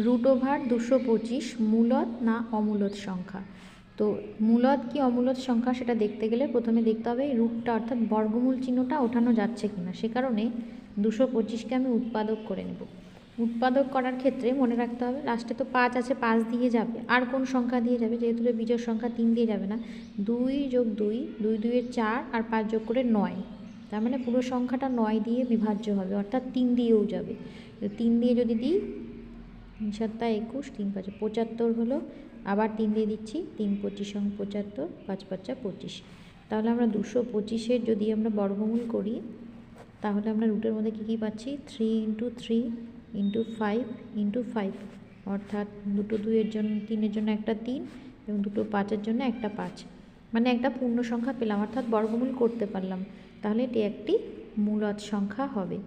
√225 মূলদ না অমূলদ সংখ্যা। তো মূলদ কি অমূলদ সংখ্যা সেটা দেখতে গেলে প্রথমে দেখতে হবে এই রুটটা অর্থাৎ বর্গমূল চিহ্নটা ওঠানো যাচ্ছে কিনা। সে কারণে 225কে আমি উৎপাদক করে নেব। উৎপাদক করার ক্ষেত্রে মনে রাখতে হবে লাস্টে তো 5 আছে, 5 দিয়ে যাবে। আর কোন সংখ্যা দিয়ে যাবে? যেহেতু বিজোড় সংখ্যা 3 দিয়ে যাবে না, 2 যোগ 2, 2 2 4 আর 5 যোগ করে 9। তার মানে পুরো সংখ্যাটা 9 দিয়ে বিভাজ্য হবে, অর্থাৎ 3 দিয়েও যাবে। 3 দিয়ে যদি দিই 3 7 21, 3 5 75 হলো। আবার 3 দিয়ে দিচ্ছি, 3 25 75, 5 5 25। তাহলে আমরা 225-এর যদি আমরা বর্গমূল করি তাহলে আমরা রুটের মধ্যে কী কী পাচ্ছি? 3 × 3 × 5 × 5, অর্থাৎ দুটো 2-এর জন্য 3-এর জন্য একটা 3 এবং দুটো 5-এর জন্য একটা 5, মানে একটা পূর্ণ সংখ্যা পেলাম, অর্থাৎ বর্গমূল করতে পারলাম। তাহলে এটি একটি মূলদ সংখ্যা হবে।